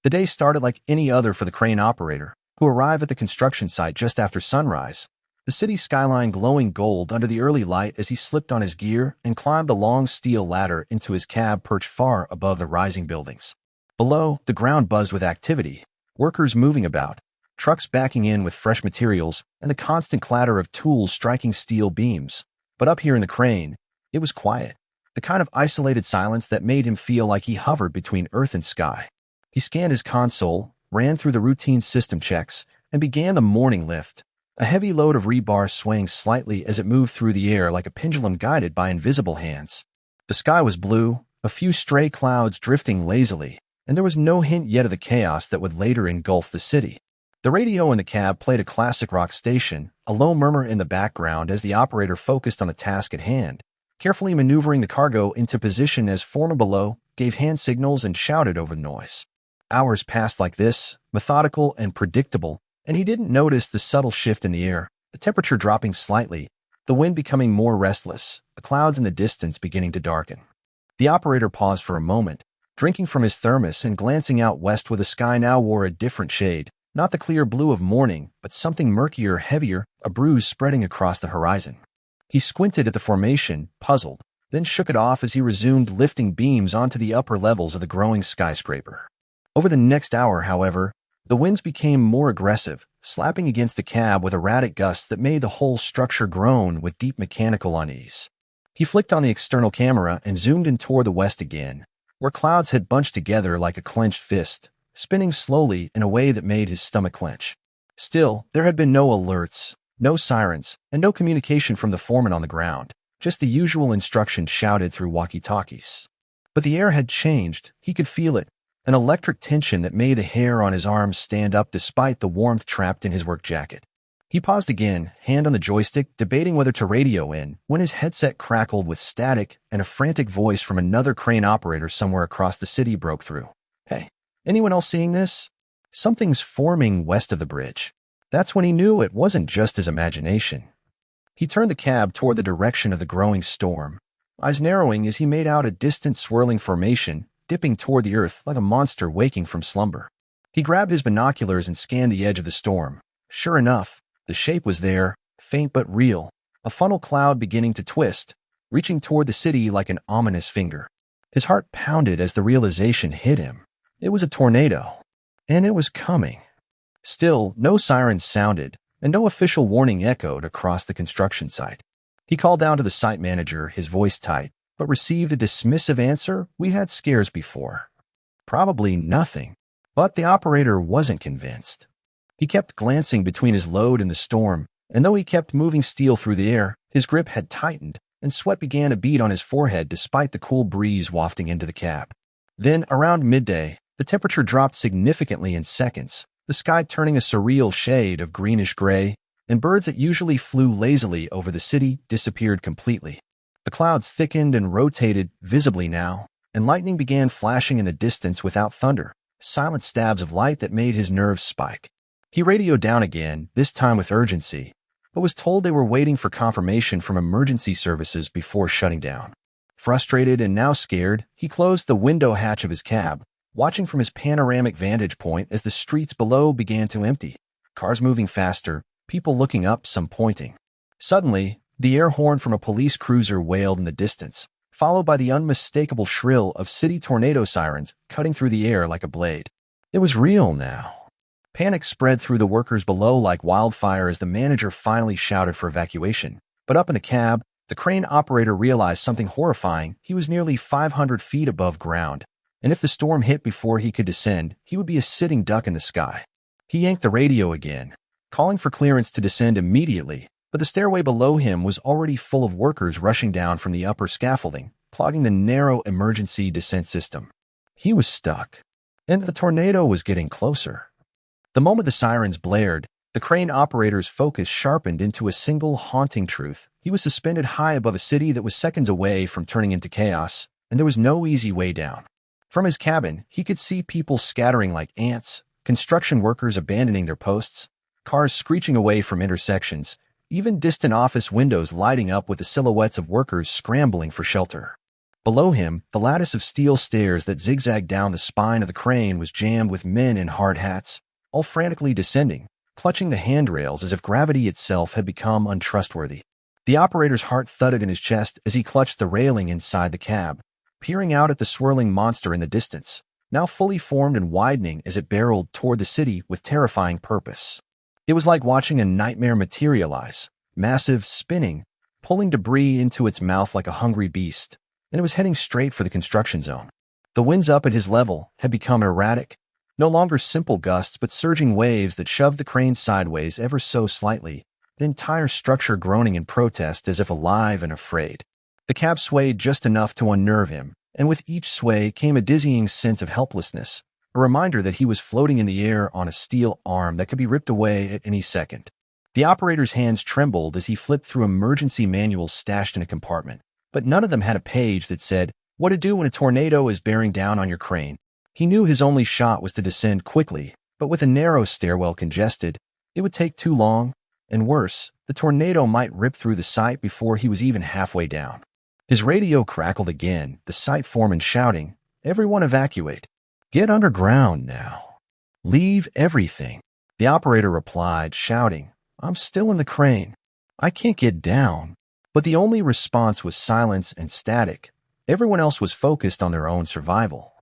The day started like any other for the crane operator, who arrived at the construction site just after sunrise, the city skyline glowing gold under the early light as he slipped on his gear and climbed the long steel ladder into his cab perched far above the rising buildings. Below, the ground buzzed with activity, workers moving about, trucks backing in with fresh materials, and the constant clatter of tools striking steel beams. But up here in the crane, it was quiet, the kind of isolated silence that made him feel like he hovered between earth and sky. He scanned his console, ran through the routine system checks, and began the morning lift, a heavy load of rebar swaying slightly as it moved through the air like a pendulum guided by invisible hands. The sky was blue, a few stray clouds drifting lazily, and there was no hint yet of the chaos that would later engulf the city. The radio in the cab played a classic rock station, a low murmur in the background as the operator focused on the task at hand, carefully maneuvering the cargo into position as foreman below gave hand signals and shouted over the noise. Hours passed like this, methodical and predictable, and he didn't notice the subtle shift in the air, the temperature dropping slightly, the wind becoming more restless, the clouds in the distance beginning to darken. The operator paused for a moment, drinking from his thermos and glancing out west where the sky now wore a different shade, not the clear blue of morning, but something murkier, heavier, a bruise spreading across the horizon. He squinted at the formation, puzzled, then shook it off as he resumed lifting beams onto the upper levels of the growing skyscraper. Over the next hour, however, the winds became more aggressive, slapping against the cab with erratic gusts that made the whole structure groan with deep mechanical unease. He flicked on the external camera and zoomed in toward the west again, where clouds had bunched together like a clenched fist, spinning slowly in a way that made his stomach clench. Still, there had been no alerts, no sirens, and no communication from the foreman on the ground, just the usual instructions shouted through walkie-talkies. But the air had changed. He could feel it, an electric tension that made the hair on his arms stand up despite the warmth trapped in his work jacket. He paused again, hand on the joystick, debating whether to radio in, when his headset crackled with static and a frantic voice from another crane operator somewhere across the city broke through. "Hey, anyone else seeing this? Something's forming west of the bridge." That's when he knew it wasn't just his imagination. He turned the cab toward the direction of the growing storm, eyes narrowing as he made out a distant swirling formation dipping toward the earth like a monster waking from slumber. He grabbed his binoculars and scanned the edge of the storm. Sure enough, the shape was there, faint but real, a funnel cloud beginning to twist, reaching toward the city like an ominous finger. His heart pounded as the realization hit him. It was a tornado, and it was coming. Still, no sirens sounded, and no official warning echoed across the construction site. He called down to the site manager, his voice tight, but received a dismissive answer. "We had scares before." Probably nothing, but the operator wasn't convinced. He kept glancing between his load and the storm, and though he kept moving steel through the air, his grip had tightened, and sweat began to bead on his forehead despite the cool breeze wafting into the cab. Then, around midday, the temperature dropped significantly in seconds, the sky turning a surreal shade of greenish-gray, and birds that usually flew lazily over the city disappeared completely. The clouds thickened and rotated visibly now, and lightning began flashing in the distance without thunder, silent stabs of light that made his nerves spike. He radioed down again, this time with urgency, but was told they were waiting for confirmation from emergency services before shutting down. Frustrated and now scared, he closed the window hatch of his cab, watching from his panoramic vantage point as the streets below began to empty, cars moving faster, people looking up, some pointing. Suddenly, the air horn from a police cruiser wailed in the distance, followed by the unmistakable shrill of city tornado sirens cutting through the air like a blade. It was real now. Panic spread through the workers below like wildfire as the manager finally shouted for evacuation. But up in the cab, the crane operator realized something horrifying. He was nearly 500 feet above ground, and if the storm hit before he could descend, he would be a sitting duck in the sky. He yanked the radio again, calling for clearance to descend immediately, but the stairway below him was already full of workers rushing down from the upper scaffolding, clogging the narrow emergency descent system. He was stuck, and the tornado was getting closer. The moment the sirens blared, the crane operator's focus sharpened into a single haunting truth. He was suspended high above a city that was seconds away from turning into chaos, and there was no easy way down. From his cabin, he could see people scattering like ants, construction workers abandoning their posts, cars screeching away from intersections, even distant office windows lighting up with the silhouettes of workers scrambling for shelter. Below him, the lattice of steel stairs that zigzagged down the spine of the crane was jammed with men in hard hats, all frantically descending, clutching the handrails as if gravity itself had become untrustworthy. The operator's heart thudded in his chest as he clutched the railing inside the cab, peering out at the swirling monster in the distance, now fully formed and widening as it barreled toward the city with terrifying purpose. It was like watching a nightmare materialize, massive, spinning, pulling debris into its mouth like a hungry beast, and it was heading straight for the construction zone. The winds up at his level had become erratic, no longer simple gusts but surging waves that shoved the crane sideways ever so slightly, the entire structure groaning in protest as if alive and afraid. The cab swayed just enough to unnerve him, and with each sway came a dizzying sense of helplessness, a reminder that he was floating in the air on a steel arm that could be ripped away at any second. The operator's hands trembled as he flipped through emergency manuals stashed in a compartment, but none of them had a page that said, what to do when a tornado is bearing down on your crane. He knew his only shot was to descend quickly, but with a narrow stairwell congested, it would take too long, and worse, the tornado might rip through the site before he was even halfway down. His radio crackled again, the site foreman shouting, everyone evacuate. Get underground now. Leave everything. The operator replied, shouting, I'm still in the crane. I can't get down. But the only response was silence and static. Everyone else was focused on their own survival.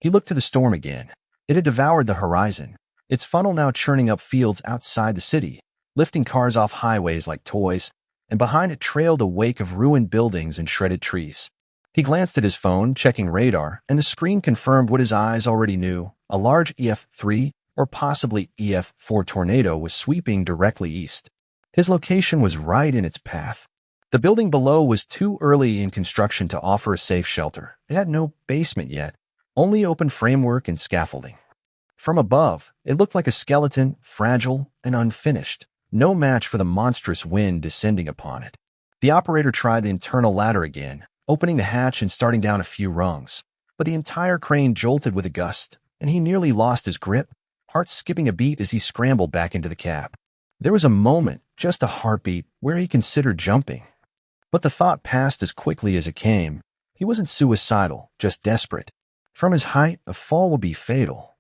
He looked to the storm again. It had devoured the horizon, its funnel now churning up fields outside the city, lifting cars off highways like toys, and behind it trailed a wake of ruined buildings and shredded trees. He glanced at his phone, checking radar, and the screen confirmed what his eyes already knew. A large EF3 or possibly EF4 tornado was sweeping directly east. His location was right in its path. The building below was too early in construction to offer a safe shelter. It had no basement yet, only open framework and scaffolding. From above, it looked like a skeleton, fragile and unfinished, no match for the monstrous wind descending upon it. The operator tried the internal ladder again, opening the hatch and starting down a few rungs, but the entire crane jolted with a gust, and he nearly lost his grip, heart skipping a beat as he scrambled back into the cab. There was a moment, just a heartbeat, where he considered jumping. But the thought passed as quickly as it came. He wasn't suicidal, just desperate. From his height, a fall would be fatal.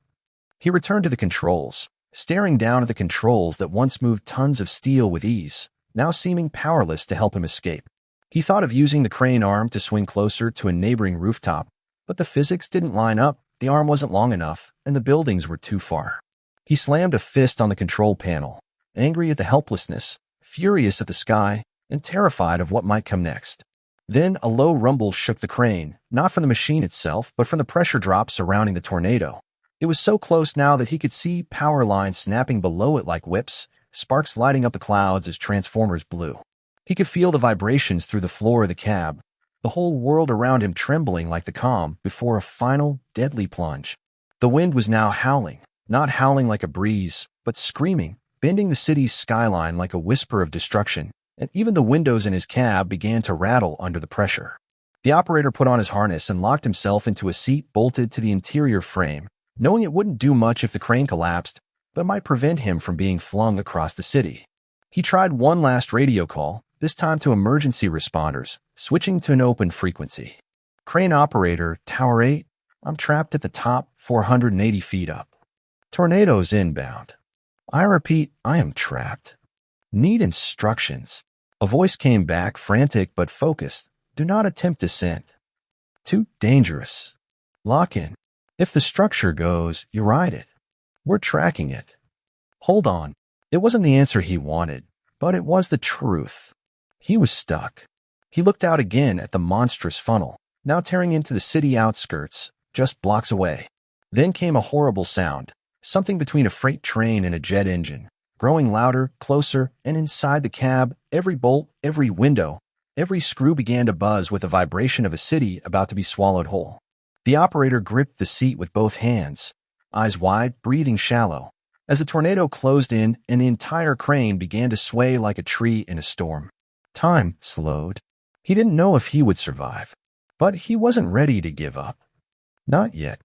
He returned to the controls, staring down at the controls that once moved tons of steel with ease, now seeming powerless to help him escape. He thought of using the crane arm to swing closer to a neighboring rooftop, but the physics didn't line up, the arm wasn't long enough, and the buildings were too far. He slammed a fist on the control panel, angry at the helplessness, furious at the sky, and terrified of what might come next. Then a low rumble shook the crane, not from the machine itself, but from the pressure drop surrounding the tornado. It was so close now that he could see power lines snapping below it like whips, sparks lighting up the clouds as transformers blew. He could feel the vibrations through the floor of the cab, the whole world around him trembling like the calm before a final, deadly plunge. The wind was now howling, not howling like a breeze, but screaming, bending the city's skyline like a whisper of destruction, and even the windows in his cab began to rattle under the pressure. The operator put on his harness and locked himself into a seat bolted to the interior frame, knowing it wouldn't do much if the crane collapsed, but might prevent him from being flung across the city. He tried one last radio call, this time to emergency responders, switching to an open frequency. Crane operator, Tower 8, I'm trapped at the top, 480 feet up. Tornadoes inbound. I repeat, I am trapped. Need instructions. A voice came back, frantic but focused. Do not attempt descent. Too dangerous. Lock in. If the structure goes, you ride it. We're tracking it. Hold on. It wasn't the answer he wanted, but it was the truth. He was stuck. He looked out again at the monstrous funnel, now tearing into the city outskirts, just blocks away. Then came a horrible sound, something between a freight train and a jet engine, growing louder, closer, and inside the cab, every bolt, every window, every screw began to buzz with the vibration of a city about to be swallowed whole. The operator gripped the seat with both hands, eyes wide, breathing shallow, as the tornado closed in and the entire crane began to sway like a tree in a storm. Time slowed. He didn't know if he would survive, but he wasn't ready to give up. Not yet.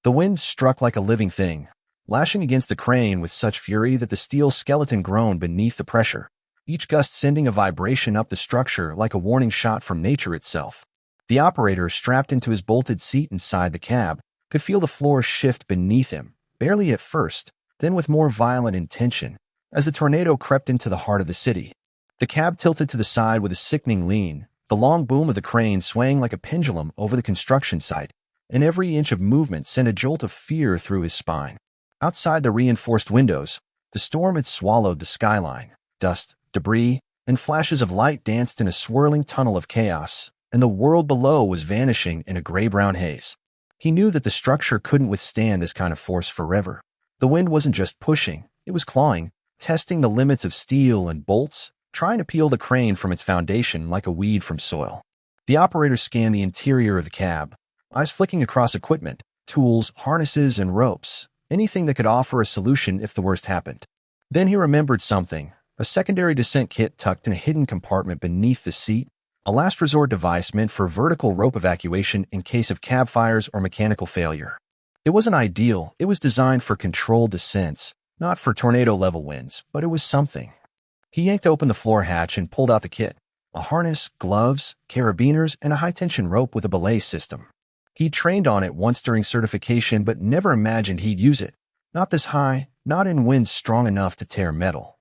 The wind struck like a living thing, lashing against the crane with such fury that the steel skeleton groaned beneath the pressure, each gust sending a vibration up the structure like a warning shot from nature itself. The operator, strapped into his bolted seat inside the cab, could feel the floor shift beneath him, barely at first, then with more violent intention, as the tornado crept into the heart of the city. The cab tilted to the side with a sickening lean, the long boom of the crane swaying like a pendulum over the construction site, and every inch of movement sent a jolt of fear through his spine. Outside the reinforced windows, the storm had swallowed the skyline. Dust, debris, and flashes of light danced in a swirling tunnel of chaos, and the world below was vanishing in a gray-brown haze. He knew that the structure couldn't withstand this kind of force forever. The wind wasn't just pushing, it was clawing, testing the limits of steel and bolts, trying to peel the crane from its foundation like a weed from soil. The operator scanned the interior of the cab, eyes flicking across equipment, tools, harnesses, and ropes, anything that could offer a solution if the worst happened. Then he remembered something, a secondary descent kit tucked in a hidden compartment beneath the seat, a last resort device meant for vertical rope evacuation in case of cab fires or mechanical failure. It wasn't ideal, it was designed for controlled descents, not for tornado-level winds, but it was something. He yanked open the floor hatch and pulled out the kit, a harness, gloves, carabiners, and a high-tension rope with a belay system. He'd trained on it once during certification but never imagined he'd use it, not this high, not in winds strong enough to tear metal.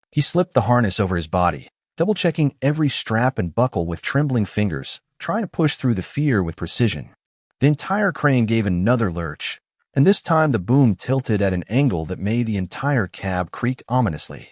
He slipped the harness over his body, double-checking every strap and buckle with trembling fingers, trying to push through the fear with precision. The entire crane gave another lurch, and this time the boom tilted at an angle that made the entire cab creak ominously.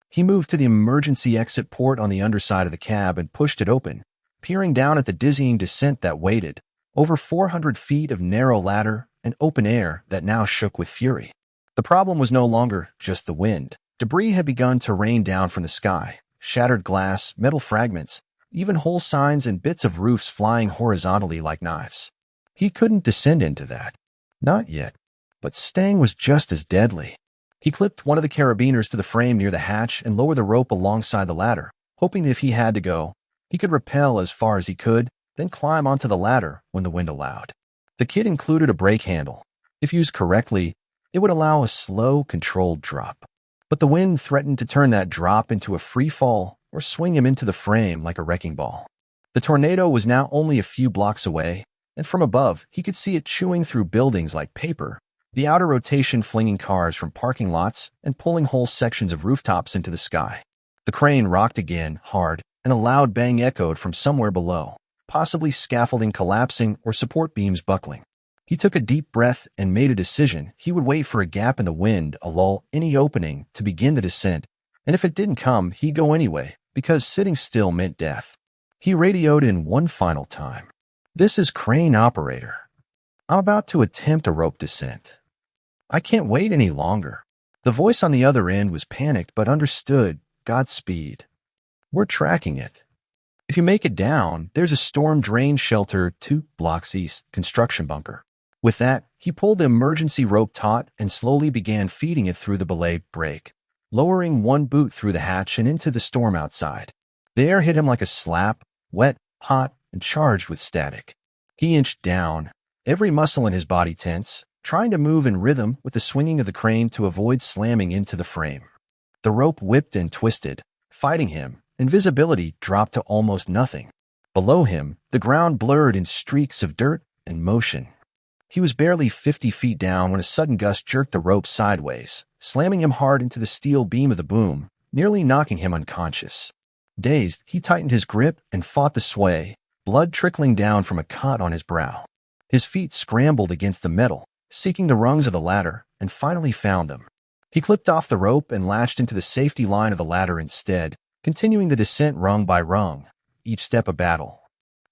He moved to the emergency exit port on the underside of the cab and pushed it open, peering down at the dizzying descent that waited, over 400 feet of narrow ladder and open air that now shook with fury. The problem was no longer just the wind. Debris had begun to rain down from the sky, shattered glass, metal fragments, even whole signs and bits of roofs flying horizontally like knives. He couldn't descend into that. Not yet. But staying was just as deadly. He clipped one of the carabiners to the frame near the hatch and lowered the rope alongside the ladder, hoping that if he had to go, he could rappel as far as he could, then climb onto the ladder when the wind allowed. The kit included a brake handle. If used correctly, it would allow a slow, controlled drop. But the wind threatened to turn that drop into a free fall or swing him into the frame like a wrecking ball. The tornado was now only a few blocks away, and from above, he could see it chewing through buildings like paper, the outer rotation flinging cars from parking lots and pulling whole sections of rooftops into the sky. The crane rocked again, hard, and a loud bang echoed from somewhere below, possibly scaffolding collapsing or support beams buckling. He took a deep breath and made a decision. He would wait for a gap in the wind, a lull, any opening, to begin the descent, and if it didn't come, he'd go anyway, because sitting still meant death. He radioed in one final time. "This is crane operator. I'm about to attempt a rope descent. I can't wait any longer." The voice on the other end was panicked but understood. "Godspeed. We're tracking it. If you make it down, there's a storm drain shelter 2 blocks east, construction bunker." With that, he pulled the emergency rope taut and slowly began feeding it through the belay brake, lowering one boot through the hatch and into the storm outside. The air hit him like a slap, wet, hot, and charged with static. He inched down, every muscle in his body tense, trying to move in rhythm with the swinging of the crane to avoid slamming into the frame. The rope whipped and twisted, fighting him, and visibility dropped to almost nothing. Below him, the ground blurred in streaks of dirt and motion. He was barely 50 feet down when a sudden gust jerked the rope sideways, slamming him hard into the steel beam of the boom, nearly knocking him unconscious. Dazed, he tightened his grip and fought the sway, blood trickling down from a cut on his brow. His feet scrambled against the metal, seeking the rungs of the ladder, and finally found them. He clipped off the rope and latched into the safety line of the ladder instead, continuing the descent rung by rung, each step a battle.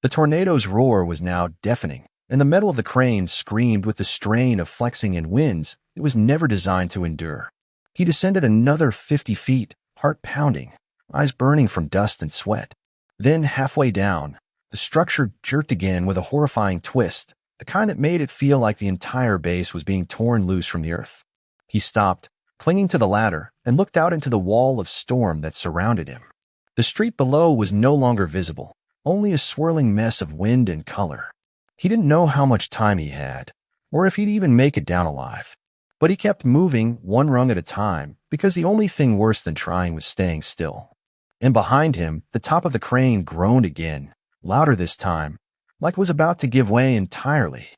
The tornado's roar was now deafening, and the metal of the crane screamed with the strain of flexing in winds it was never designed to endure. He descended another 50 feet, heart pounding, eyes burning from dust and sweat. Then, halfway down, the structure jerked again with a horrifying twist, the kind that made it feel like the entire base was being torn loose from the earth. He stopped, clinging to the ladder, and looked out into the wall of storm that surrounded him. The street below was no longer visible, only a swirling mess of wind and color. He didn't know how much time he had, or if he'd even make it down alive. But he kept moving, one rung at a time, because the only thing worse than trying was staying still. And behind him, the top of the crane groaned again, louder this time, like it was about to give way entirely.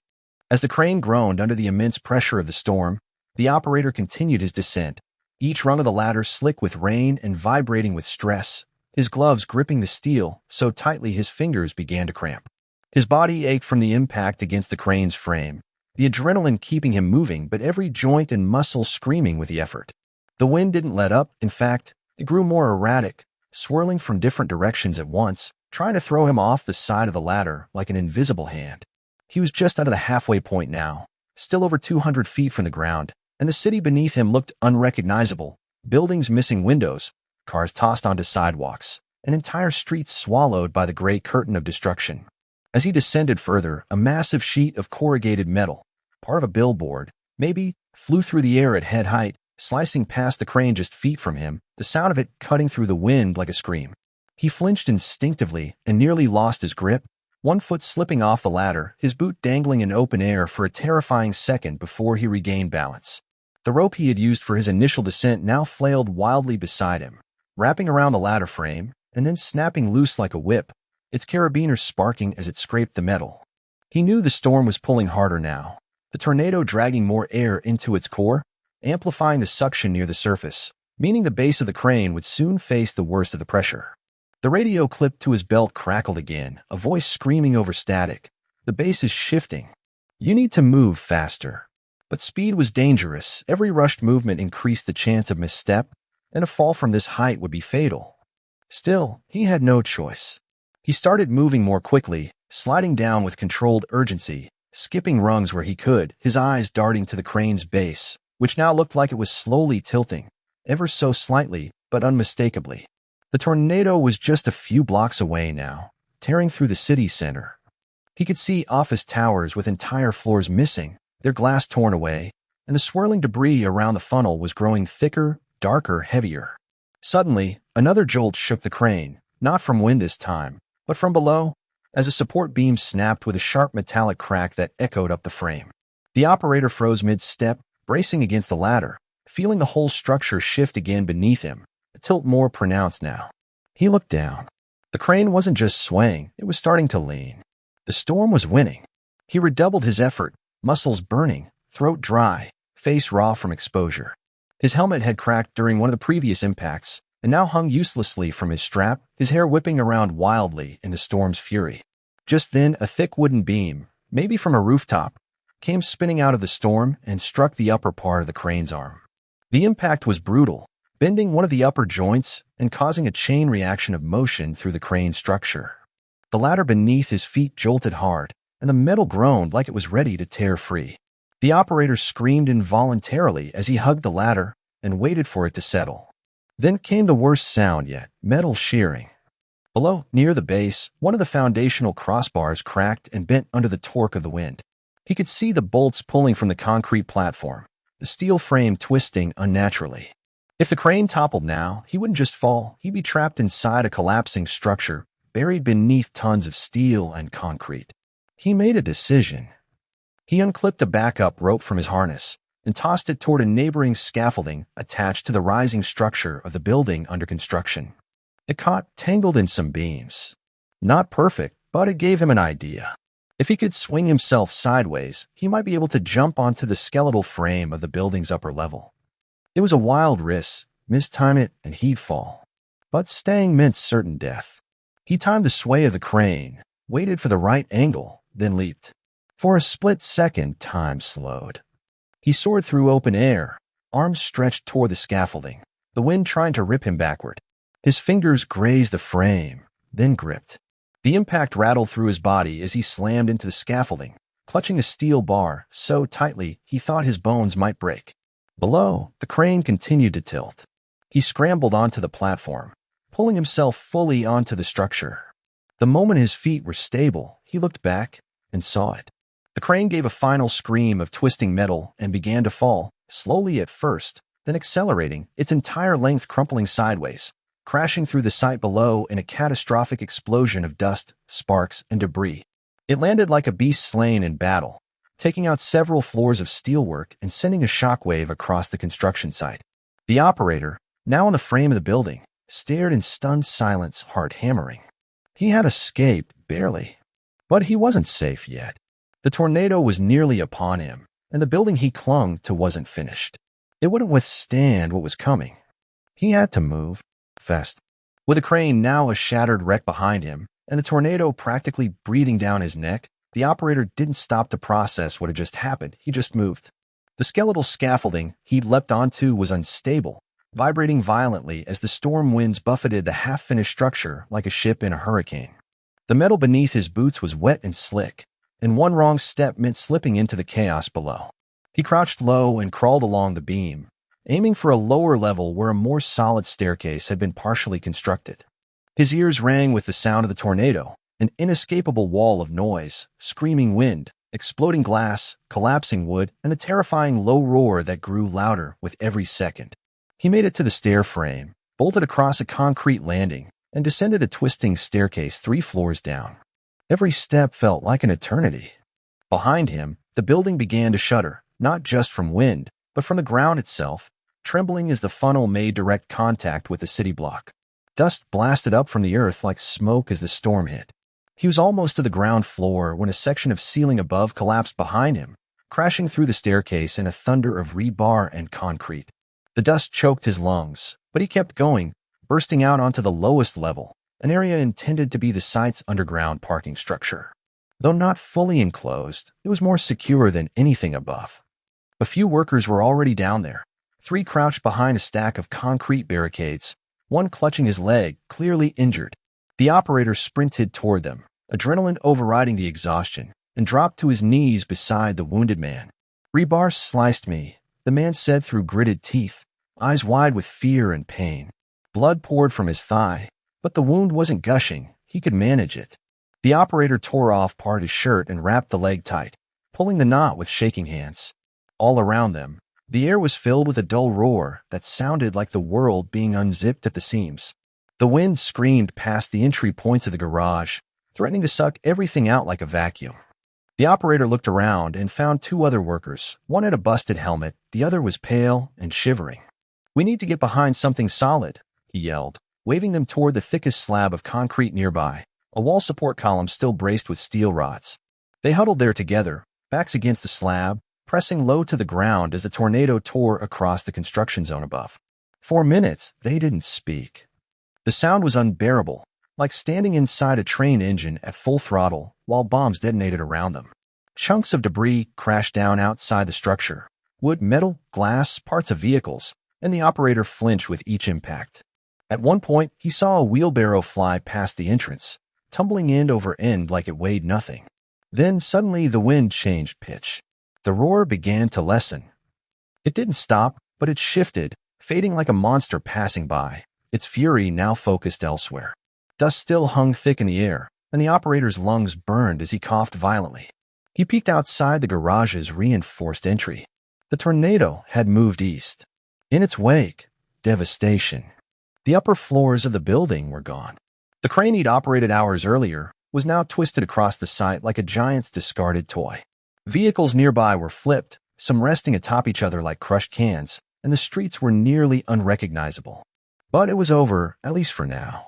As the crane groaned under the immense pressure of the storm, the operator continued his descent, each rung of the ladder slick with rain and vibrating with stress, his gloves gripping the steel so tightly his fingers began to cramp. His body ached from the impact against the crane's frame, the adrenaline keeping him moving but every joint and muscle screaming with the effort. The wind didn't let up. In fact, it grew more erratic, swirling from different directions at once, trying to throw him off the side of the ladder like an invisible hand. He was just out of the halfway point now, still over 200 feet from the ground, and the city beneath him looked unrecognizable, buildings missing windows, cars tossed onto sidewalks, and entire streets swallowed by the gray curtain of destruction. As he descended further, a massive sheet of corrugated metal, part of a billboard, maybe, flew through the air at head height, slicing past the crane just feet from him, the sound of it cutting through the wind like a scream. He flinched instinctively and nearly lost his grip, one foot slipping off the ladder, his boot dangling in open air for a terrifying second before he regained balance. The rope he had used for his initial descent now flailed wildly beside him, wrapping around the ladder frame and then snapping loose like a whip, its carabiners sparking as it scraped the metal. He knew the storm was pulling harder now, the tornado dragging more air into its core, amplifying the suction near the surface, meaning the base of the crane would soon face the worst of the pressure. The radio clipped to his belt crackled again, a voice screaming over static. The base is shifting. You need to move faster. But speed was dangerous. Every rushed movement increased the chance of misstep, and a fall from this height would be fatal. Still, he had no choice. He started moving more quickly, sliding down with controlled urgency, skipping rungs where he could, his eyes darting to the crane's base, which now looked like it was slowly tilting, ever so slightly, but unmistakably. The tornado was just a few blocks away now, tearing through the city center. He could see office towers with entire floors missing, their glass torn away, and the swirling debris around the funnel was growing thicker, darker, heavier. Suddenly, another jolt shook the crane, not from wind this time, but from below, as a support beam snapped with a sharp metallic crack that echoed up the frame. The operator froze mid-step, bracing against the ladder, feeling the whole structure shift again beneath him, a tilt more pronounced now. He looked down. The crane wasn't just swaying, it was starting to lean. The storm was winning. He redoubled his effort, muscles burning, throat dry, face raw from exposure. His helmet had cracked during one of the previous impacts, and now hung uselessly from his strap, his hair whipping around wildly in the storm's fury. Just then, a thick wooden beam, maybe from a rooftop, came spinning out of the storm and struck the upper part of the crane's arm. The impact was brutal, bending one of the upper joints and causing a chain reaction of motion through the crane structure. The ladder beneath his feet jolted hard, and the metal groaned like it was ready to tear free. The operator screamed involuntarily as he hugged the ladder and waited for it to settle. Then came the worst sound yet, metal shearing. Below, near the base, one of the foundational crossbars cracked and bent under the torque of the wind. He could see the bolts pulling from the concrete platform, the steel frame twisting unnaturally. If the crane toppled now, he wouldn't just fall, he'd be trapped inside a collapsing structure, buried beneath tons of steel and concrete. He made a decision. He unclipped a backup rope from his harness and tossed it toward a neighboring scaffolding attached to the rising structure of the building under construction. It caught tangled in some beams. Not perfect, but it gave him an idea. If he could swing himself sideways, he might be able to jump onto the skeletal frame of the building's upper level. It was a wild risk, mistime it and he'd fall. But staying meant certain death. He timed the sway of the crane, waited for the right angle, then leaped. For a split second, time slowed. He soared through open air, arms stretched toward the scaffolding, the wind trying to rip him backward. His fingers grazed the frame, then gripped. The impact rattled through his body as he slammed into the scaffolding, clutching a steel bar so tightly he thought his bones might break. Below, the crane continued to tilt. He scrambled onto the platform, pulling himself fully onto the structure. The moment his feet were stable, he looked back and saw it. The crane gave a final scream of twisting metal and began to fall, slowly at first, then accelerating, its entire length crumpling sideways, crashing through the site below in a catastrophic explosion of dust, sparks, and debris. It landed like a beast slain in battle, taking out several floors of steelwork and sending a shockwave across the construction site. The operator, now on the frame of the building, stared in stunned silence, heart hammering. He had escaped, barely. But he wasn't safe yet. The tornado was nearly upon him, and the building he clung to wasn't finished. It wouldn't withstand what was coming. He had to move fast. With the crane now a shattered wreck behind him, and the tornado practically breathing down his neck, the operator didn't stop to process what had just happened. He just moved. The skeletal scaffolding he'd leapt onto was unstable, vibrating violently as the storm winds buffeted the half-finished structure like a ship in a hurricane. The metal beneath his boots was wet and slick, and one wrong step meant slipping into the chaos below. He crouched low and crawled along the beam, aiming for a lower level where a more solid staircase had been partially constructed. His ears rang with the sound of the tornado, an inescapable wall of noise, screaming wind, exploding glass, collapsing wood, and the terrifying low roar that grew louder with every second. He made it to the stair frame, bolted across a concrete landing, and descended a twisting staircase 3 floors down. Every step felt like an eternity. Behind him, the building began to shudder, not just from wind, but from the ground itself, trembling as the funnel made direct contact with the city block. Dust blasted up from the earth like smoke as the storm hit. He was almost to the ground floor when a section of ceiling above collapsed behind him, crashing through the staircase in a thunder of rebar and concrete. The dust choked his lungs, but he kept going, bursting out onto the lowest level, an area intended to be the site's underground parking structure. Though not fully enclosed, it was more secure than anything above. A few workers were already down there, 3 crouched behind a stack of concrete barricades, one clutching his leg, clearly injured. The operator sprinted toward them, adrenaline overriding the exhaustion, and dropped to his knees beside the wounded man. "Rebar sliced me," the man said through gritted teeth, eyes wide with fear and pain. Blood poured from his thigh, but the wound wasn't gushing. He could manage it. The operator tore off part of his shirt and wrapped the leg tight, pulling the knot with shaking hands. All around them, the air was filled with a dull roar that sounded like the world being unzipped at the seams. The wind screamed past the entry points of the garage, threatening to suck everything out like a vacuum. The operator looked around and found 2 other workers. One had a busted helmet, the other was pale and shivering. "We need to get behind something solid," he yelled, waving them toward the thickest slab of concrete nearby, a wall support column still braced with steel rods. They huddled there together, backs against the slab, pressing low to the ground as the tornado tore across the construction zone above. For minutes, they didn't speak. The sound was unbearable, like standing inside a train engine at full throttle while bombs detonated around them. Chunks of debris crashed down outside the structure, wood, metal, glass, parts of vehicles, and the operator flinched with each impact. At one point, he saw a wheelbarrow fly past the entrance, tumbling end over end like it weighed nothing. Then suddenly the wind changed pitch. The roar began to lessen. It didn't stop, but it shifted, fading like a monster passing by, its fury now focused elsewhere. Dust still hung thick in the air, and the operator's lungs burned as he coughed violently. He peeked outside the garage's reinforced entry. The tornado had moved east. In its wake, devastation. The upper floors of the building were gone. The crane he'd operated hours earlier was now twisted across the site like a giant's discarded toy. Vehicles nearby were flipped, some resting atop each other like crushed cans, and the streets were nearly unrecognizable. But it was over, at least for now.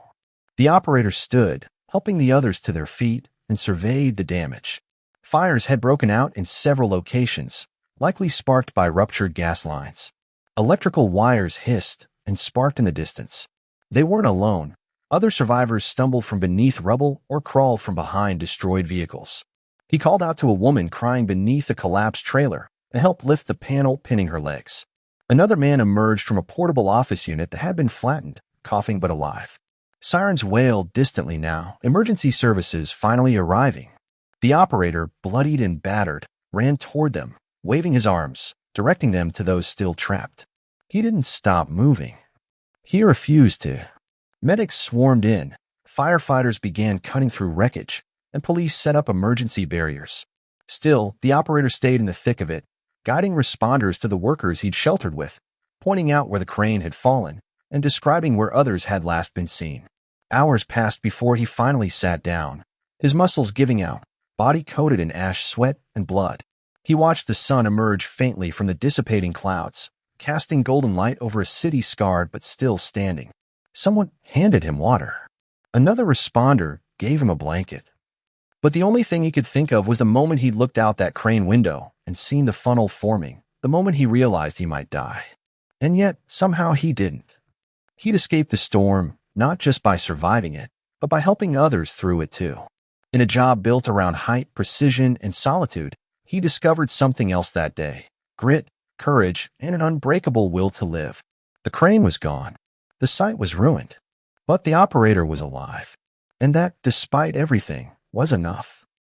The operator stood, helping the others to their feet, and surveyed the damage. Fires had broken out in several locations, likely sparked by ruptured gas lines. Electrical wires hissed and sparked in the distance. They weren't alone. Other survivors stumbled from beneath rubble or crawled from behind destroyed vehicles. He called out to a woman crying beneath a collapsed trailer and helped lift the panel pinning her legs. Another man emerged from a portable office unit that had been flattened, coughing but alive. Sirens wailed distantly now, emergency services finally arriving. The operator, bloodied and battered, ran toward them, waving his arms, directing them to those still trapped. He didn't stop moving. He refused to. Medics swarmed in, firefighters began cutting through wreckage, and police set up emergency barriers. Still, the operator stayed in the thick of it, guiding responders to the workers he'd sheltered with, pointing out where the crane had fallen, and describing where others had last been seen. Hours passed before he finally sat down, his muscles giving out, body coated in ash sweat and blood. He watched the sun emerge faintly from the dissipating clouds, casting golden light over a city scarred but still standing. Someone handed him water. Another responder gave him a blanket. But the only thing he could think of was the moment he looked out that crane window and seen the funnel forming, the moment he realized he might die. And yet, somehow he didn't. He'd escaped the storm, not just by surviving it, but by helping others through it too. In a job built around height, precision, and solitude, he discovered something else that day: grit, courage, and an unbreakable will to live. The crane was gone. The site was ruined. But the operator was alive. And that, despite everything, was enough.